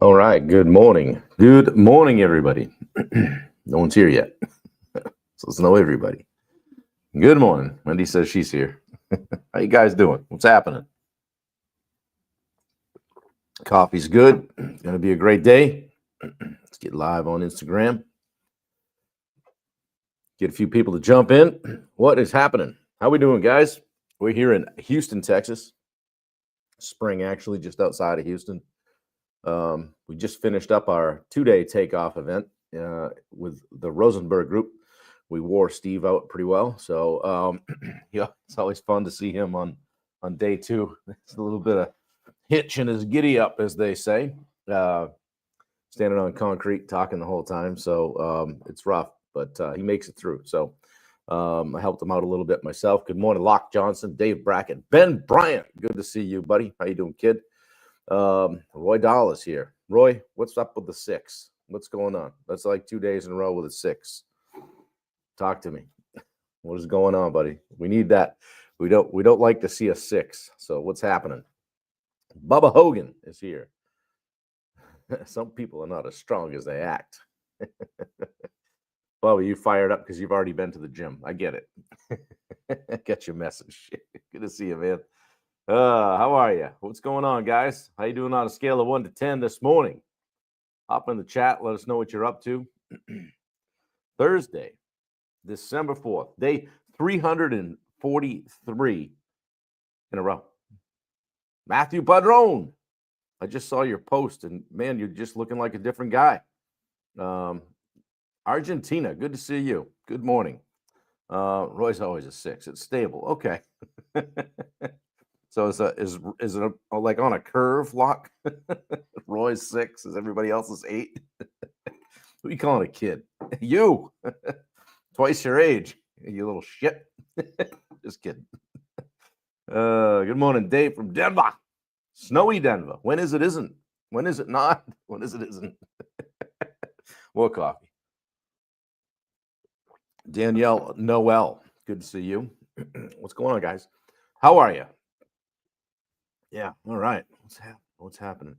All right. Good morning. Good morning, everybody. No one's here yet. So let's know everybody. Good morning. Wendy says she's here. How you guys doing? What's happening? Coffee's good. It's going to be a great day. Let's get live on Instagram. Get a few people to jump in. What is happening? How we doing, guys? We're here in Houston, Texas. Spring, actually, just outside of Houston. We just finished up our 2-day takeoff event with the Rosenberg group. We wore Steve out pretty well, so yeah, it's always fun to see him on day two. It's a little bit of hitch in his giddy up, as they say. Standing on concrete, talking the whole time, so it's rough, but he makes it through. So I helped him out a little bit myself. Good morning, Locke Johnson, Dave Brackett, Ben Bryant. Good to see you, buddy. How you doing, kid? Roy Dahl is here. Roy, what's up with the 6? What's going on? That's like 2 days in a row with a 6. Talk to me. What is going on, buddy? We need that. We don't like to see a 6. So what's happening? Bubba Hogan is here. Some people are not as strong as they act. Bubba, you fired up because you've already been to the gym. I get it. Get your message. Good to see you, man. How are you? What's going on, guys? How you doing on a scale of 1 to 10 this morning? Hop in the chat. Let us know what you're up to. Thursday, December 4th, day 343 in a row. Matthew Padron, I just saw your post, and man, you're just looking like a different guy. Argentina, good to see you. Good morning. Roy's always a 6. It's stable. Okay. So is it like on a curve, Lock? Roy's 6, is everybody else's 8? Who are you calling a kid? You, twice your age, you little shit. Just kidding. Good morning, Dave from Denver. Snowy Denver. When is it isn't? When is it not? When is it isn't? More coffee. Danielle Noel, good to see you. What's going on, guys? How are you? Yeah, all right. What's happening?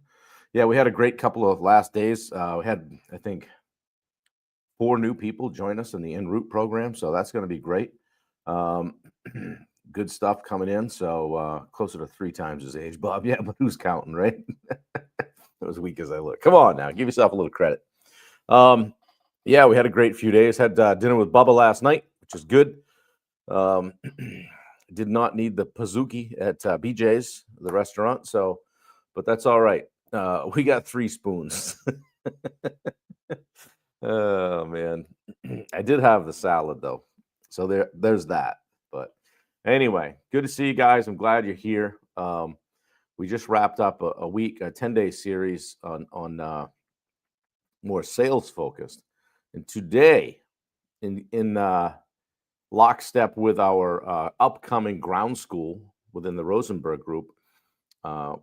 Yeah, we had a great couple of last days. We had, I think, 4 new people join us in the en route program, so that's going to be great. Good stuff coming in. So closer to 3 times his age, Bob. Yeah, but who's counting, right? As weak as I look. Come on now, give yourself a little credit. Yeah, we had a great few days. Had dinner with Bubba last night, which is good. Did not need the Pizookie at BJ's, the restaurant. So, but that's all right. We got 3 spoons. Oh man, I did have the salad though, so there's that. But anyway, good to see you guys. I'm glad you're here. We just wrapped up a 10-day series on more sales focused, and today, in lockstep with our upcoming ground school within the Rosenberg group,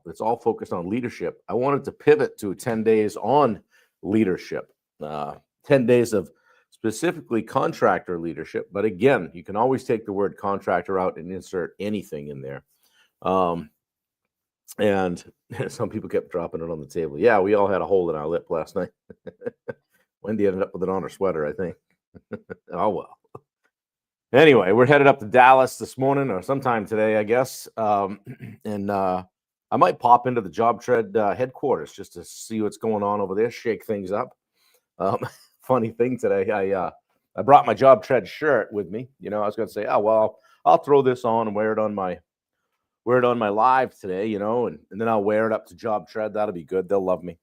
it's all focused on leadership. I wanted to pivot to 10 days on leadership. 10 days of specifically contractor leadership. But again, you can always take the word contractor out and insert anything in there. And some people kept dropping it on the table. Yeah, we all had a hole in our lip last night. Wendy ended up with it on her sweater, I think. Oh, well. Anyway, we're headed up to Dallas this morning or sometime today, I guess. And I might pop into the Job Tread headquarters just to see what's going on over there, shake things up. Funny thing today, I brought my Job Tread shirt with me. You know, I was going to say, oh well, I'll throw this on and wear it on my live today. You know, and then I'll wear it up to Job Tread. That'll be good. They'll love me.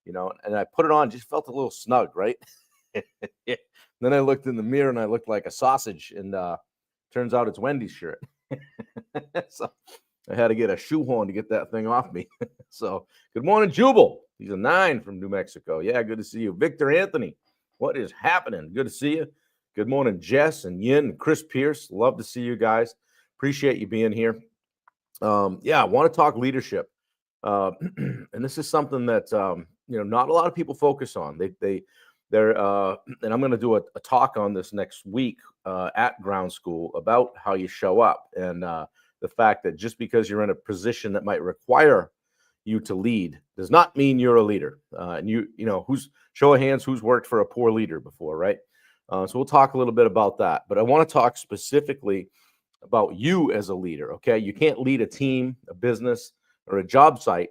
You know, and I put it on, just felt a little snug, right? Then I looked in the mirror and I looked like a sausage, and turns out it's Wendy's shirt. So I had to get a shoehorn to get that thing off me. So good morning, Jubal. He's a 9 from New Mexico. Yeah, good to see you. Victor Anthony, what is happening? Good to see you. Good morning, Jess and Yin and Chris Pierce. Love to see you guys. Appreciate you being here. Yeah, I want to talk leadership. And this is something that not a lot of people focus on. They're and I'm going to do a talk on this next week at Ground School about how you show up, and the fact that just because you're in a position that might require you to lead does not mean you're a leader. And you know, show of hands, who's worked for a poor leader before, right? So we'll talk a little bit about that. But I want to talk specifically about you as a leader. Okay, you can't lead a team, a business, or a job site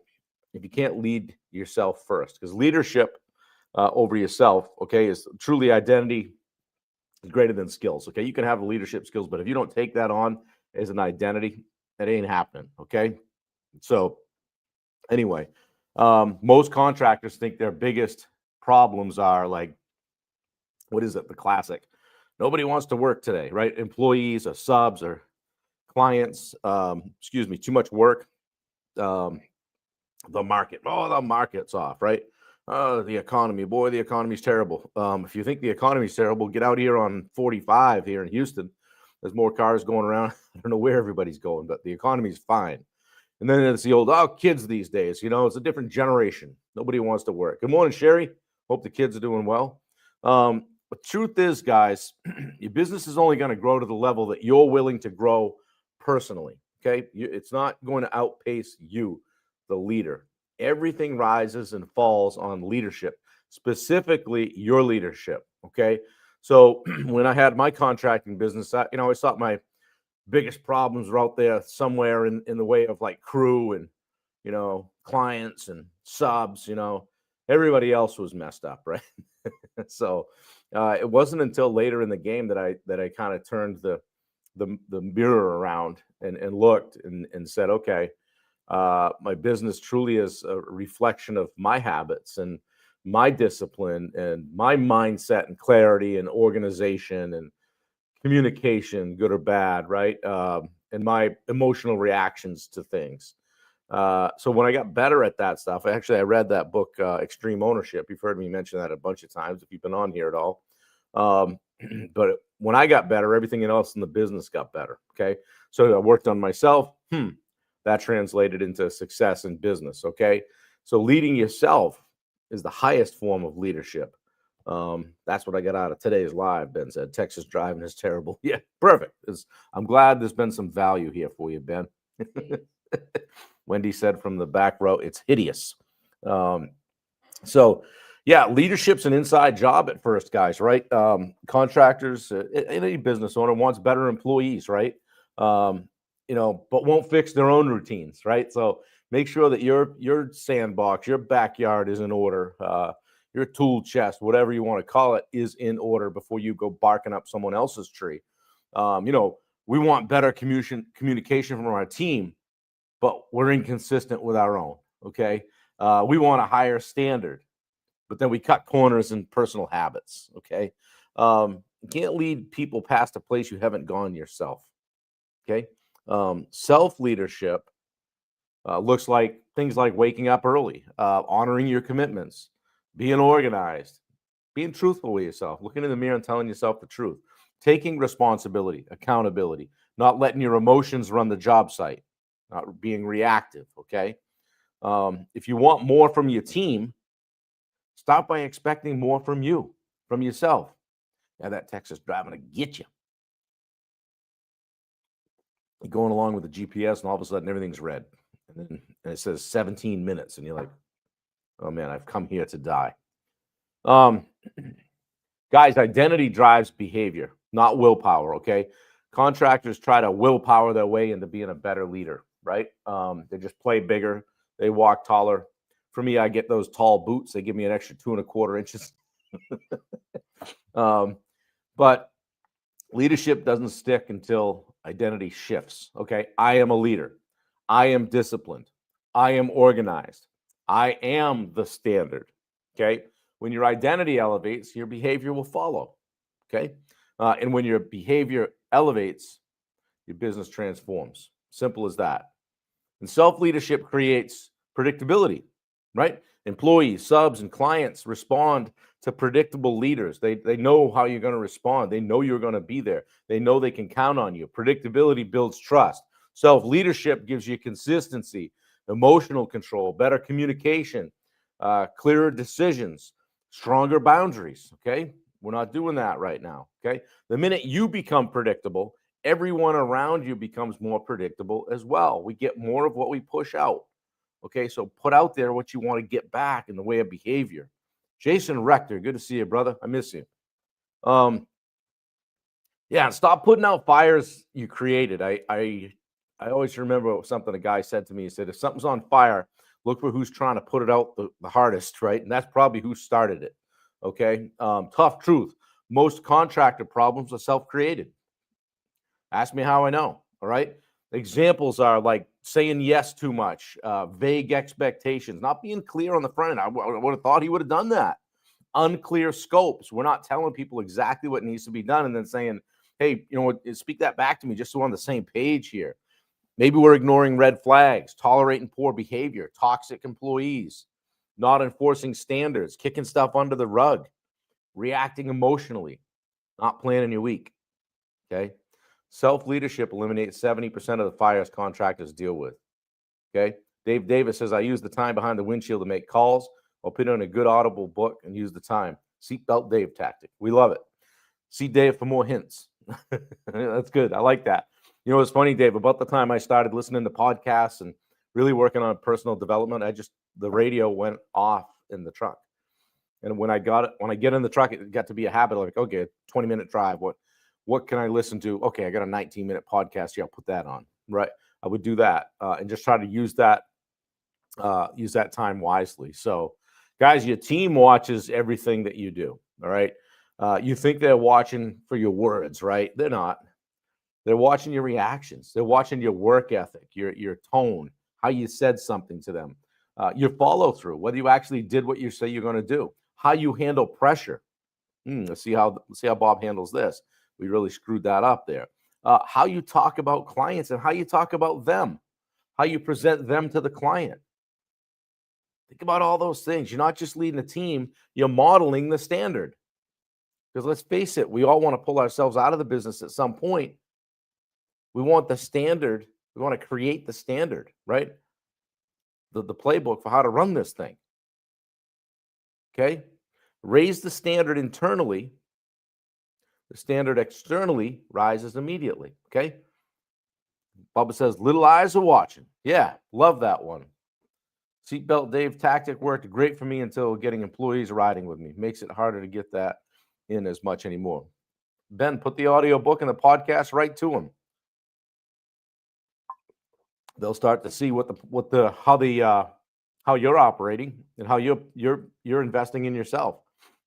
if you can't lead yourself first, because leadership over yourself, okay, is truly identity greater than skills. Okay, you can have leadership skills, but if you don't take that on as an identity, that ain't happening. Okay, so anyway, most contractors think their biggest problems are like, what is it? The classic. Nobody wants to work today, right? Employees or subs or clients, too much work. Um, the market, the market's off, right? The economy, boy, the economy's terrible. If you think the economy's terrible, get out here on 45 here in Houston. There's more cars going around. I don't know where everybody's going, but the economy's fine. And then it's the old, kids these days, it's a different generation. Nobody wants to work. Good morning, Sherry. Hope the kids are doing well. But truth is, guys, your business is only going to grow to the level that you're willing to grow personally. Okay. It's not going to outpace you, the leader. Everything rises and falls on leadership, specifically your leadership. Okay. So when I had my contracting business, I thought my biggest problems were out there somewhere in the way of like crew and, clients and subs, everybody else was messed up. Right. So it wasn't until later in the game that I kind of turned the mirror around and looked and said, okay, my business truly is a reflection of my habits and my discipline and my mindset and clarity and organization and communication, good or bad, right? And my emotional reactions to things. So when I got better at that stuff, I read that book, Extreme Ownership. You've heard me mention that a bunch of times if you've been on here at all. But when I got better, everything else in the business got better. Okay. So I worked on myself. That translated into success in business. Okay. So leading yourself is the highest form of leadership. That's what I got out of today's live. Ben said, Texas driving is terrible. Yeah, perfect. I'm glad there's been some value here for you, Ben. Wendy said from the back row, it's hideous. So yeah, leadership's an inside job at first, guys, right? Contractors, any business owner wants better employees, right? But won't fix their own routines, right? So make sure that your sandbox, your backyard is in order. Your tool chest, whatever you want to call it, is in order before you go barking up someone else's tree. We want better communication from our team, but we're inconsistent with our own. Okay. We want a higher standard, but then we cut corners in personal habits. Okay. You can't lead people past a place you haven't gone yourself. Okay. Self-leadership looks like things like waking up early, honoring your commitments, being organized, being truthful with yourself, looking in the mirror and telling yourself the truth, taking responsibility, accountability, not letting your emotions run the job site, not being reactive. Okay. If you want more from your team, stop by expecting more from yourself. Yeah, that Texas driving to get you. You're going along with the GPS, and all of a sudden everything's red, and it says 17 minutes, and you're like, oh man, I've come here to die. Guys, identity drives behavior, not willpower. Okay. Contractors try to willpower their way into being a better leader, right? They just play bigger. They walk taller. For me, I get those tall boots. They give me an extra 2¼ inches. But leadership doesn't stick until identity shifts. Okay. I am a leader. I am disciplined. I am organized. I am the standard. Okay. When your identity elevates, your behavior will follow. Okay. And when your behavior elevates, your business transforms. Simple as that. And self-leadership creates predictability, right? Employees, subs, and clients respond to predictable leaders. They know how you're going to respond. They know you're going to be there. They know they can count on you. Predictability builds trust. Self-leadership gives you consistency, emotional control, better communication, clearer decisions, stronger boundaries. Okay. We're not doing that right now. Okay. The minute you become predictable, everyone around you becomes more predictable as well. We get more of what we push out. Okay, so put out there what you want to get back in the way of behavior. Jason Rector, good to see you, brother. I miss you. Yeah, and stop putting out fires you created. I always remember something a guy said to me. He said, if something's on fire, look for who's trying to put it out the hardest, right? And that's probably who started it. Okay. Tough truth. Most contractor problems are self-created. Ask me how I know. All right. Examples are like saying yes too much, vague expectations, not being clear on the front end. I would have thought he would have done that. Unclear scopes. We're not telling people exactly what needs to be done and then saying, hey, speak that back to me just so we're on the same page here. Maybe we're ignoring red flags, tolerating poor behavior, toxic employees, not enforcing standards, kicking stuff under the rug, reacting emotionally, not planning your week. Okay. Self-leadership eliminates 70% of the fires contractors deal with. Okay. Dave Davis says, I use the time behind the windshield to make calls. I'll put in a good audible book and use the time. Seatbelt Dave tactic. We love it. See Dave for more hints. That's good. I like that. You know, it's funny, Dave, about the time I started listening to podcasts and really working on personal development, the radio went off in the truck. And when I get in the truck, it got to be a habit of like, okay, 20-minute drive. What can I listen to? Okay, I got a 19-minute podcast here. I'll put that on. Right. I would do that and just try to use that time wisely. So, guys, your team watches everything that you do. All right. You think they're watching for your words, right? They're not. They're watching your reactions. They're watching your work ethic, your tone, how you said something to them, your follow through, whether you actually did what you say you're going to do, how you handle pressure. Let's see how Bob handles this. We really screwed that up there. How you talk about clients and how you talk about them, how you present them to the client. Think about all those things. You're not just leading a team, you're modeling the standard. Because let's face it, we all want to pull ourselves out of the business at some point. We want the standard. We want to create the standard, right? The playbook for how to run this thing. Okay? Raise the standard internally. The standard externally rises immediately. Okay? Bubba says, little eyes are watching. Yeah, love that one. Seatbelt Dave tactic worked great for me until getting employees riding with me. Makes it harder to get that in as much anymore. Ben, put the audio book and the podcast right to them. They'll start to see how you're operating and how you're investing in yourself.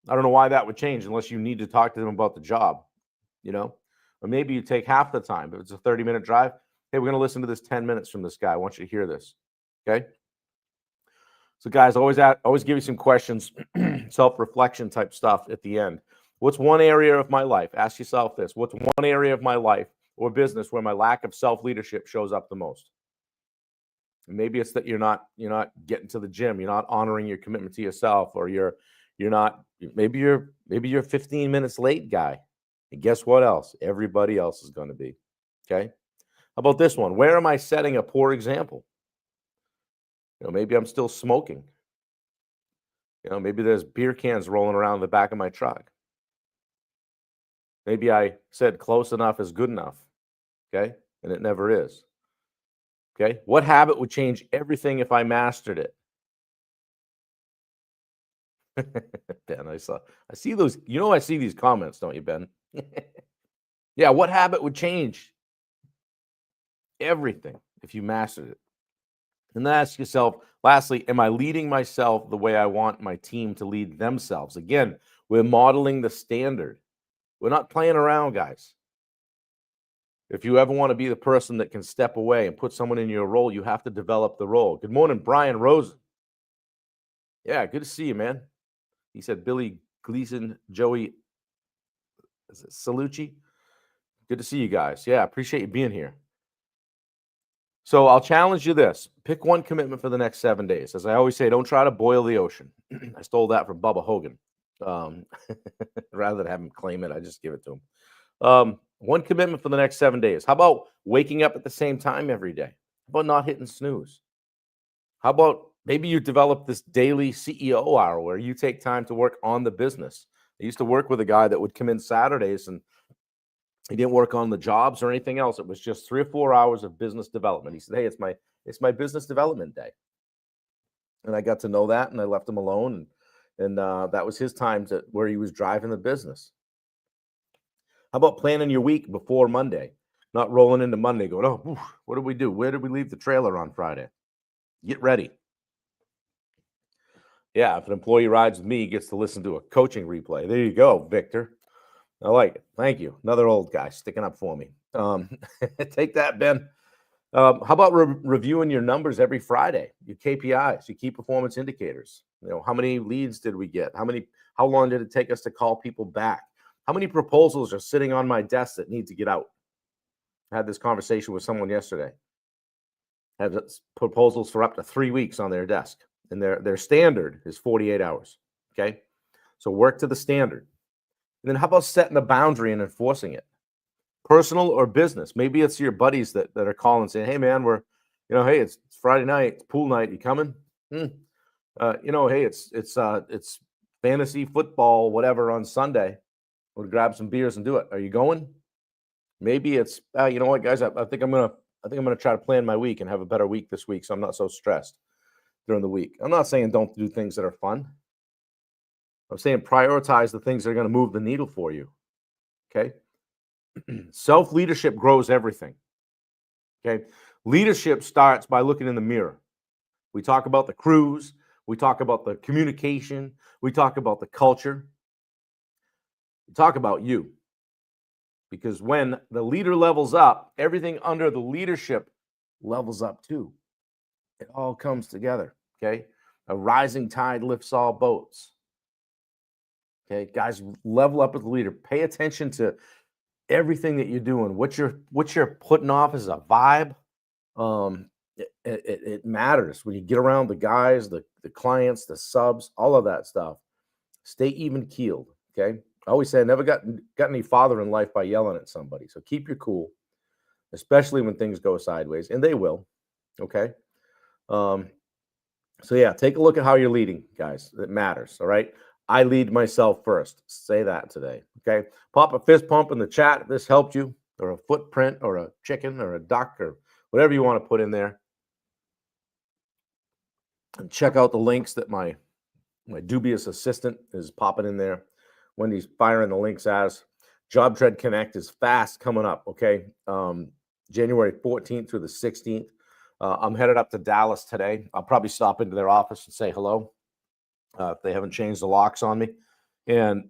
I don't know why that would change unless you need to talk to them about the job, or maybe you take half the time. If it's a 30-minute drive, hey, we're going to listen to this 10 minutes from this guy. I want you to hear this. Okay. So guys, always give you some questions, self-reflection type stuff at the end. What's one area of my life? Ask yourself this. What's one area of my life or business where my lack of self-leadership shows up the most? And maybe it's that you're not getting to the gym, you're not honoring your commitment to yourself, or maybe you're 15 minutes late guy. And guess what else? Everybody else is going to be. Okay. How about this one? Where am I setting a poor example? Maybe I'm still smoking. Maybe there's beer cans rolling around the back of my truck. Maybe I said close enough is good enough. Okay. And it never is. Okay. What habit would change everything if I mastered it? Ben, I see those. I see these comments, don't you, Ben? Yeah. What habit would change everything if you mastered it? And then ask yourself, lastly, am I leading myself the way I want my team to lead themselves? Again, we're modeling the standard. We're not playing around, guys. If you ever want to be the person that can step away and put someone in your role, you have to develop the role. Good morning, Brian Rosen. Yeah, good to see you, man. He said Billy Gleason, Joey Salucci. Good to see you guys. Yeah, appreciate you being here. So I'll challenge you this. Pick one commitment for the next 7 days. As I always say, don't try to boil the ocean. I stole that from Bubba Hogan. Rather than have him claim it, I just give it to him. One commitment for the next 7 days. How about waking up at the same time every day? How about not hitting snooze? How about maybe you develop this daily CEO hour where you take time to work on the business? I used to work with a guy that would come in Saturdays and he didn't work on the jobs or anything else. It was just 3 or 4 hours of business development. He said, hey, it's my business development day. And I got to know that, and I left him alone. And that was his time where he was driving the business. How about planning your week before Monday? Not rolling into Monday going, oh, oof, what did we do? Where did we leave the trailer on Friday? Get ready. Yeah, if an employee rides with me, he gets to listen to a coaching replay. There you go, Victor. I like it. Thank you. Another old guy sticking up for me. Take that, Ben. How about reviewing your numbers every Friday? Your KPIs, your key performance indicators. How many leads did we get? How long did it take us to call people back? How many proposals are sitting on my desk that need to get out? I had this conversation with someone yesterday. Have proposals for up to 3 weeks on their desk, and their standard is 48 hours. Okay, so work to the standard. And then how about setting a boundary and enforcing it? Personal or business. Maybe it's your buddies that are calling saying, hey man, hey, it's Friday night, it's pool night. You coming? Hey, it's fantasy football, whatever, on Sunday. We'll grab some beers and do it. Are you going? Maybe it's, you know what, guys, I think I'm gonna try to plan my week and have a better week this week, so I'm not so stressed during the week. I'm not saying don't do things that are fun. I'm saying prioritize the things that are going to move the needle for you. Okay. Self-leadership grows everything. Okay. Leadership starts by looking in the mirror. We talk about the crews. We talk about the communication. We talk about the culture. We talk about you. Because when the leader levels up, everything under the leadership levels up too. It all comes together. Okay. A rising tide lifts all boats. Okay, guys, level up as a leader. Pay attention to everything that you're doing. What you're putting off as a vibe. It matters when you get around the guys, the clients, the subs, all of that stuff. Stay even keeled. Okay, I always say I never got any farther in life by yelling at somebody. So keep your cool, especially when things go sideways, and they will. Okay. So yeah, take a look at how you're leading, guys. It matters. All right. I lead myself first. Say that today. Okay. Pop a fist pump in the chat if this helped you, or a footprint, or a chicken, or a duck, or whatever you want to put in there. And check out the links that my dubious assistant is popping in there. Wendy's firing the links as JobTread Connect is fast coming up. Okay. January 14th through the 16th. I'm headed up to Dallas today. I'll probably stop into their office and say hello. If they haven't changed the locks on me, and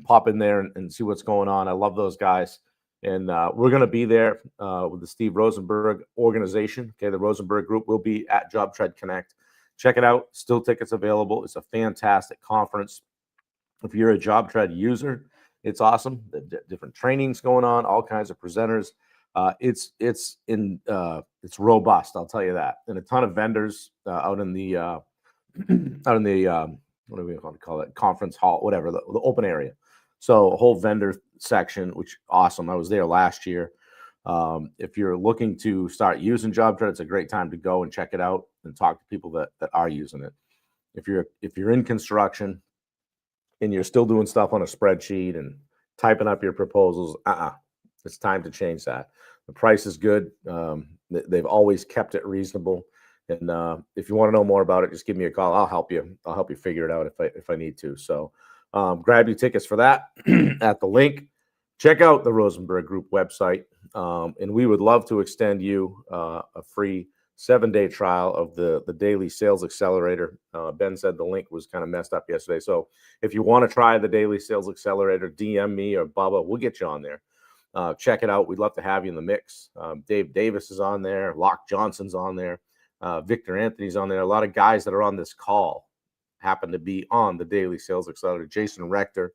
pop in there and see what's going on. I love those guys. And we're going to be there with the Steve Rosenberg organization. Okay, the Rosenberg Group will be at JobTread Connect. Check it out. Still tickets available. It's a fantastic conference. If you're a JobTread user, it's awesome. Different trainings going on, all kinds of presenters. It's robust, I'll tell you that. And a ton of vendors out in the what do we want to call it? Conference hall, whatever, the open area. So a whole vendor section, which awesome. I was there last year. If you're looking to start using JobTread, it's a great time to go and check it out and talk to people that are using it. If you're in construction and you're still doing stuff on a spreadsheet and typing up your proposals, it's time to change that. The price is good. They've always kept it reasonable. And if you want to know more about it, just give me a call. I'll help you. I'll help you figure it out if I need to. So grab your tickets for that at the link. Check out the Rosenberg Group website. And we would love to extend you a free 7-day trial of the Daily Sales Accelerator. Ben said the link was kind of messed up yesterday. So if you want to try the Daily Sales Accelerator, DM me or Bubba. We'll get you on there. Check it out. We'd love to have you in the mix. Dave Davis is on there. Locke Johnson's on there. Victor Anthony's on there. A lot of guys that are on this call happen to be on the Daily Sales Accelerator. Jason Rector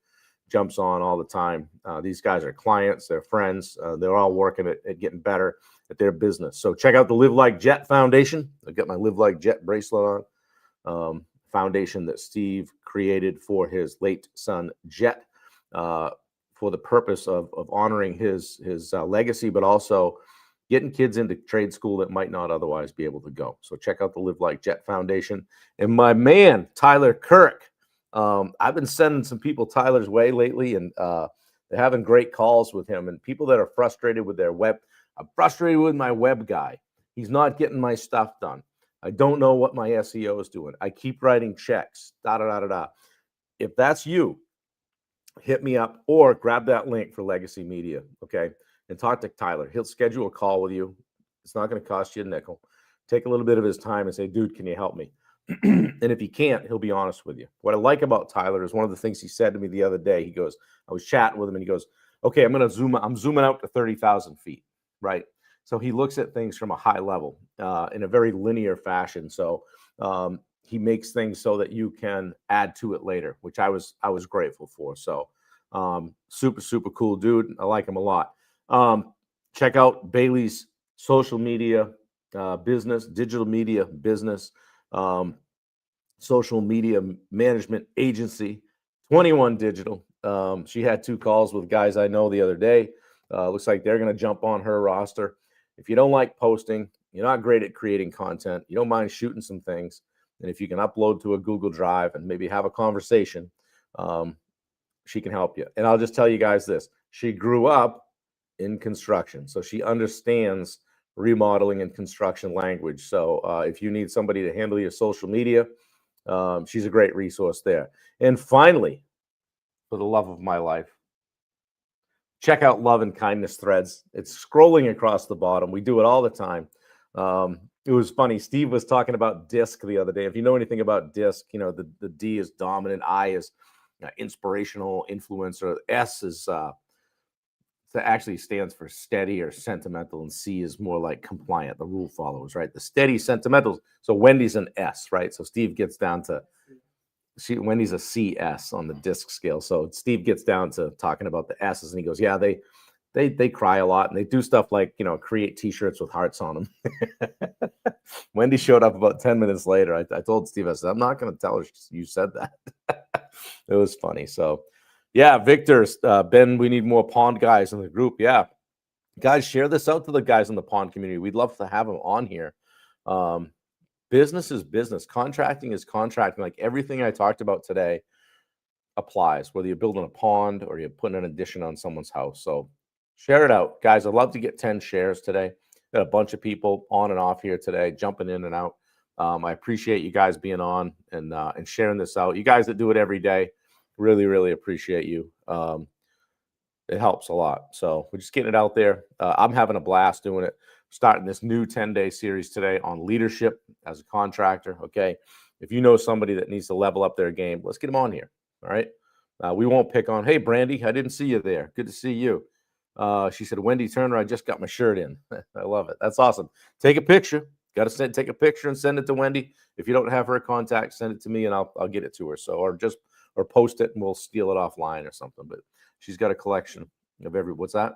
jumps on all the time. These guys are clients, they're friends. They're all working at getting better at their business. So check out the Live Like Jet Foundation. I've got my Live Like Jet bracelet on. Foundation that Steve created for his late son, Jet, for the purpose of honoring his legacy, but also getting kids into trade school that might not otherwise be able to go. So check out the Live Like Jet Foundation. And my man, Tyler Kirk. I've been sending some people Tyler's way lately, and they're having great calls with him. And people that are frustrated with their web, I'm frustrated with my web guy. He's not getting my stuff done. I don't know what my SEO is doing. I keep writing checks, da da da da da. If that's you, hit me up or grab that link for Legacy Media, okay? And talk to Tyler. He'll schedule a call with you. It's not going to cost you a nickel. Take a little bit of his time and say, dude, can you help me? And if he can't, he'll be honest with you. What I like about Tyler is one of the things he said to me the other day. He goes, I was chatting with him and he goes, okay, I'm zooming out to 30,000 feet, right? So he looks at things from a high level in a very linear fashion. So he makes things so that you can add to it later, which I was grateful for. So super cool dude. I like him a lot. Check out Bailey's social media business, digital media business, social media management agency, 21 Digital. She had 2 calls with guys I know the other day. Looks like they're going to jump on her roster. If you don't like posting, you're not great at creating content, you don't mind shooting some things, and if you can upload to a Google Drive and maybe have a conversation, she can help you. And I'll just tell you guys this. She grew up in construction, so she understands remodeling and construction language. So if you need somebody to handle your social media, she's a great resource there. And finally, for the love of my life, check out Love and Kindness Threads. It's scrolling across the bottom. We do it all the time. It was funny. Steve was talking about DISC the other day. If you know anything about DISC, you know, the D is dominant, I is inspirational, influencer, S is that actually stands for steady or sentimental, and C is more like compliant, the rule followers, right? The steady sentimental. So Wendy's an S, right? So Steve gets down to Wendy's a CS on the DISC scale. So Steve gets down to talking about the S's, and he goes, yeah, they cry a lot, and they do stuff like, you know, create T-shirts with hearts on them. Wendy showed up about 10 minutes later. I told Steve, I said, I'm not going to tell her you said that. It was funny. So, yeah, Victor, Ben, we need more pond guys in the group. Yeah, guys, share this out to the guys in the pond community. We'd love to have them on here. Business is business. Contracting is contracting. Like everything I talked about today applies, whether you're building a pond or you're putting an addition on someone's house. So share it out, guys. I'd love to get 10 shares today. Got a bunch of people on and off here today, jumping in and out. I appreciate you guys being on and sharing this out. You guys that do it every day, really appreciate you. It helps a lot. So we're just getting it out there. I'm having a blast doing it. Starting this new 10-day series today on leadership as a contractor. Okay, if you know somebody that needs to level up their game, let's get them on here. All right. We won't pick on, hey, Brandy, I didn't see you there. Good to see you. She said, Wendy Turner, I just got my shirt in. I love it. That's awesome. Take a picture. Got to take a picture and send it to Wendy. If you don't have her contact, send it to me and I'll get it to her. So, or post it and we'll steal it offline or something. But she's got a collection of what's that?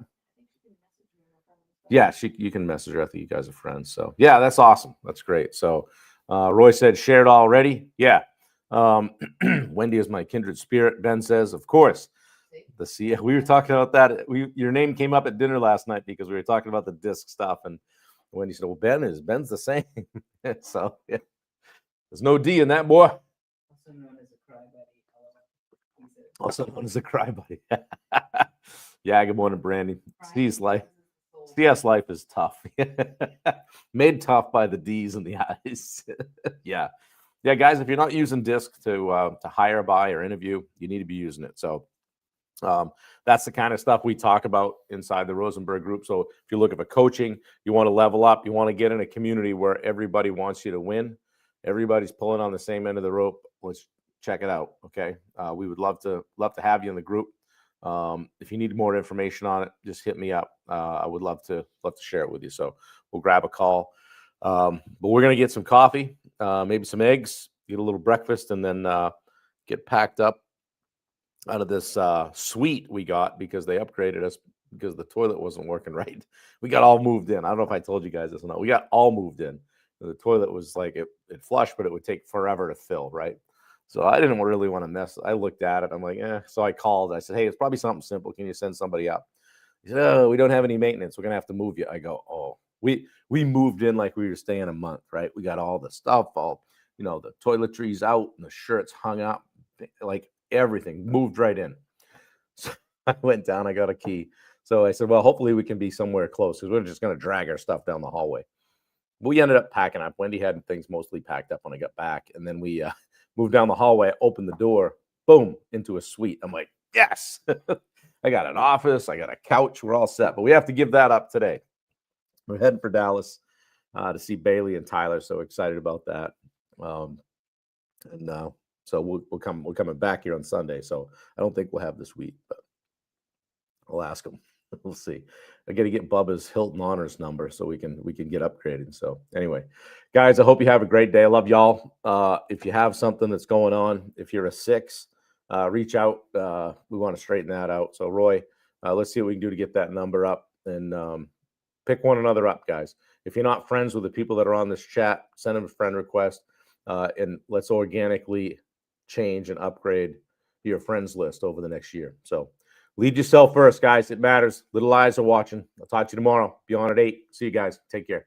Yeah, you can message her. I think you guys are friends. So yeah, that's awesome. That's great. So Roy said, shared already. Yeah. Wendy is my kindred spirit. Ben says, of course. We were talking about that. Your name came up at dinner last night because we were talking about the DISC stuff, and Wendy said, well, Ben's the same. So yeah. There's no D in that, boy. Also known as a crybaby. Yeah, good morning, Brandy. CS life is tough. Made tough by the D's and the I's. Yeah, guys, if you're not using DISC to hire, buy, or interview, you need to be using it. So that's the kind of stuff we talk about inside the Rosenberg group. So if you look at coaching, you want to level up, you want to get in a community where everybody wants you to win, everybody's pulling on the same end of the rope. Let's check it out. Okay, we would love to have you in the group. If you need more information on it, just hit me up. I would love to share it with you. So we'll grab a call. But we're gonna get some coffee, maybe some eggs, get a little breakfast, and then get packed up out of this suite we got because they upgraded us because the toilet wasn't working right. We got all moved in. I don't know if I told you guys this or not. We got all moved in. The toilet was like it flushed, but it would take forever to fill, right? So I didn't really want to mess. I looked at it. I'm like, So I called. I said, hey, it's probably something simple. Can you send somebody up? He said, oh, we don't have any maintenance. We're going to have to move you. I go, oh, we moved in like we were staying a month, right? We got all the stuff, the toiletries out and the shirts hung up, like everything moved right in. So I went down. I got a key. So I said, well, hopefully we can be somewhere close because we're just going to drag our stuff down the hallway. We ended up packing up. Wendy had things mostly packed up when I got back. And then we moved down the hallway, opened the door, boom, into a suite. I'm like, yes, I got an office. I got a couch. We're all set. But we have to give that up today. We're heading for Dallas to see Bailey and Tyler. So excited about that. So we're coming back here on Sunday. So I don't think we'll have this week, but I'll ask them. We'll see. I got to get Bubba's Hilton Honors number so we can get upgraded. So anyway, guys, I hope you have a great day. I love y'all. If you have something that's going on, if you're a 6, reach out. We want to straighten that out. So Roy, let's see what we can do to get that number up and pick one another up, guys. If you're not friends with the people that are on this chat, send them a friend request, and let's organically change and upgrade your friends list over the next year. So lead yourself first, guys. It matters. Little eyes are watching. I'll talk to you tomorrow. Be on at 8. See you guys. Take care.